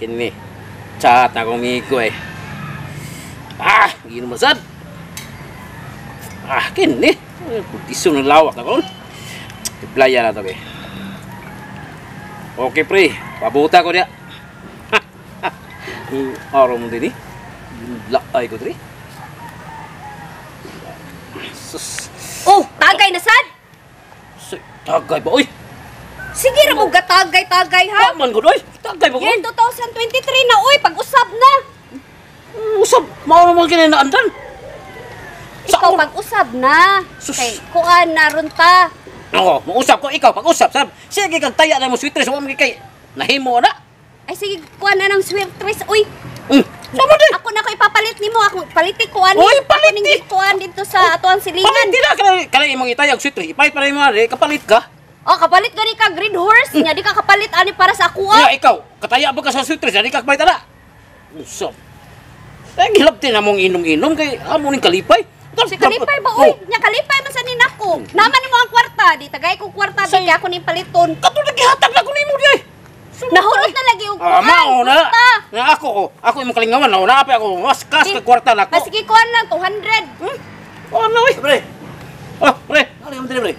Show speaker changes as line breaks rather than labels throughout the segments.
Kini. Chat na akong migo eh. Gino masad. Kini. Tiso ng lawak na kon. Playa na to be. Okay pre, pabuta ko dia. Araw mo din eh. Lakay ko diri. Sus.
Oh, tagay na sad.
Tagay ba? Uy!
Sige ra mo gatagay-tagay ha.
Paman ko doy. Tagay ba ko?
Year 2023 na uy, pag-usab na.
Usab, mao naman kinanaandan.
Ikaw pag-usab na.
Sus.
Kay kuan na ron ta.
Oo, mausap ko ikaw pag-usap sab. Sige kag taya na mo sweetres wa man kay nahimo na.
Ay sige, kuan na ng sweetres uy.
Sama din.
Ako na ko ipapalit nimo, ako palitik kuan.
Uy, palit
ning kuan dito sa atuan silingan.
Palit dila kana imong itayag sweetres. Ipalit para mo re kapalit ka.
Oh, kapalit gani ka green horse nya di ka kapalit ani para sa ako.
Ya ikaw, kataya ba ka sa sweetres, di ka kapalit ana. Usap. Ay gilabti na mong inom-inom kay amo ning kalipay.
Si kalipay ba uy? Nya kalipay man sa ninako. Naman nimo ang kwarta, di tagay ko kwarta di ako ning paliton.
Kato nagihatag na ko nimo di ay.
Nahurot na lagi og kuan.
Mao na. Na ako imong kalingawan na una pa ako mas kas ka kwarta nako.
Sige kuan lang 200.
Ano uy? Pre. Pre. Ano yung pre?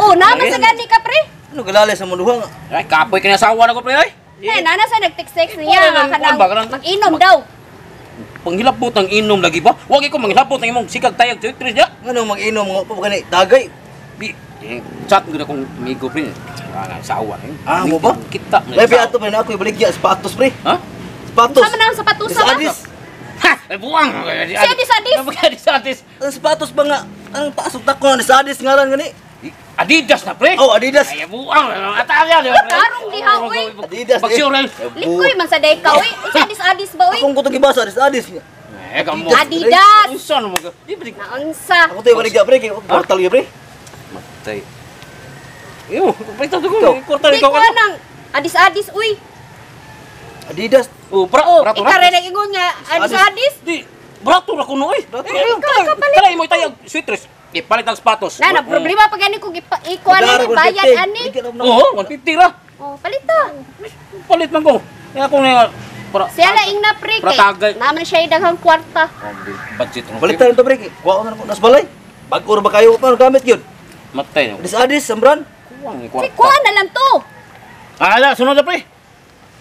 Oh, naman sa gani ka pre.
Ano galala sa muluhang?
Ay kapoy kanya sawa na ko pre ay.
Nana sa nagtext niya
Kuan ba, kanang-
mag-inom daw.
Panghilabot ang inom lagi ba? Huwag ikaw manghilabot ang imong sikag tayag sweetres niya.
Ano mag-inom nga pa gani tagay?
Chat ko na kong amigo pre. Sawa na
Mo ba?
Kita.
May piato pa na ako ibaligya sapatos pre.
Ha?
Sapatos.
Sama na ang sapatos sa
Adis.
Ha! Ay buwang!
Si Adis.
Adis.
Ang sapatos pa nga. Ang pasok ta ko ni sa Adis ngalan gani.
Adidas na pre.
Oh, Adidas.
Ay buwang! Ataya di ba?
Tarong diha, uy.
Adidas.
Pagsiuran.
Likoy man sa day ka uy. Adis ba uy?
Akong kutong gibasa Adis.
Kamo.
Adidas.
Unsa mo ka? Di ba?
Naangsa.
Ako to ibaligya pre kay portal yo pre.
Matay. Yo, pagpita ko.
Ikaw.
Korta
Di
ikaw
ko
ka.
nang Adis uy.
Adidas.
Oh,
Oh,
brato
ikaw rin ang ingon nga Adis.
Di, brato ra kuno oy.
Brato.
Ikaw palit.
Kala mo tayag sweetres. Ipalit ang sapatos.
Na problema pa gani ko ikuan ni bayad ani.
Oo, 150 ra.
Oh, palita.
Palit man ko. Kaya ako na para
Siya la ing na pre kay.
Pratagay.
Naman siya daghang kwarta.
budget mo.
Balitan to pre. Kuha ko na nas balay. Bag-o ra ba kayo pa gamit yun?
Matay na.
Adis sambran.
Kuwang
Si
kwarta.
kuan na lang to.
Ala, sunod na pre.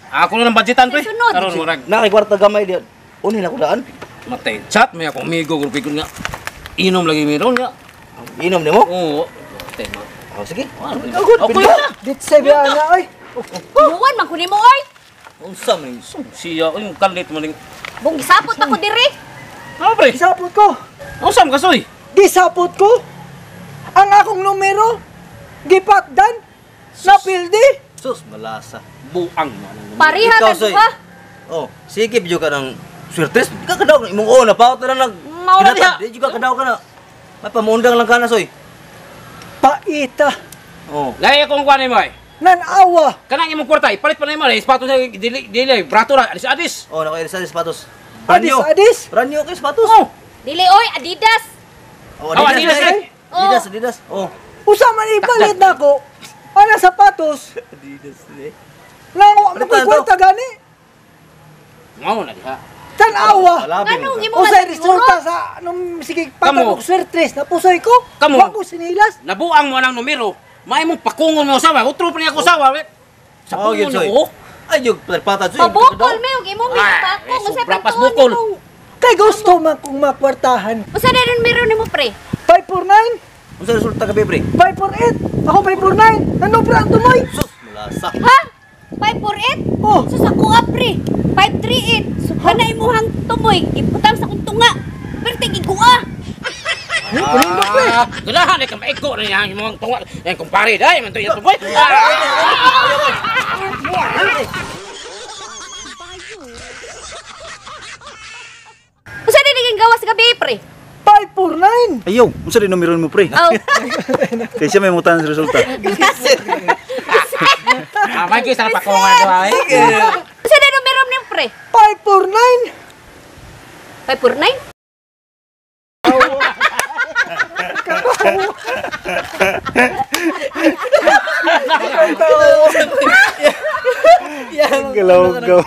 Ako na ng budgetan pre.
Sunod.
Karon mo rag
Na kay kwarta gamay diyan. Unin ako daan.
matay. Chat may ako amigo grupi ko nga. Inom lagi meron nga.
Inom nimo?
Oo. Matay mo.
Oh sige.
Okay na.
Dit say biya na ay.
Buwan man kunin mo oy.
Unsa man yun?
Siya yung kalit mo ning.
Bung gisapot ako diri.
Ano pre?
Gisapot ko.
Usam kasoy.
Gisapot ko. Ang akong numero. Gipatdan. Napildi.
Sus malasa.
Buang.
Pariha
Ikaw,
ka
Soy.
ka.
Oh, sige bidyo ka ng swertes. Di ka kadaw imong na pa na nag.
Mauna diha.
Di juga kadaw ka na. May pamundang lang ka na soy.
Paita.
Oh.
Laya kong kuan mo ay.
Nanawa.
Kanang imong kwarta, ipalit pa na mo. Sapatos sa dili, brato ra. Adis.
Oh, nakay sa sapatos.
Adis.
Ranyo kay sapatos.
Oh.
Dili oy Adidas.
Oh,
Oh, Adidas,
eh.
Oh.
Adidas. Oh.
Usa man ipalit na ko. Ana sapatos.
Adidas eh.
Nawa mo
Palitan
koy kwarta gani.
Mao na diha.
Tanawa.
Nganong imo
Usay
man
resulta sa nung sige
Kamo.
patag swertres na pusoy ko.
Kamo.
Wa ko sinilas.
Nabuang mo ang numero. May mong pakungon mo sawa. Utro pa niya ako sawa. Sa
Oh, yun,
pungon
Soy.
niyo.
Ay, yung patad soy.
Pabukol me og imo mi
Ah,
ako
eh,
usa
sobra
pa
pas bukol.
Kay gusto man kong makwartahan.
Usa na ron meron nimo pre.
549.
Unsa resulta ka pre?
548. Ako 549. Nanobra ang tumoy.
Sus malasa.
Ha? 548?
Oh.
So sa kuha pre. 538. So kana imuhang tumoy iputang sa kong tunga. Pero tigi kuha.
Ganahan ka maiko na yang imong tunga. Yang kumpare dai man to yung tukoy.
Usa din naging gawas gabi pre.
549.
Ayaw, unsa din numero mo pre?
Oh.
Kaya siya may mutan sa resulta.
May kisa na pakungon do ay.
Usa din numero nimo pre.
549.
549?
Galaw-gaw.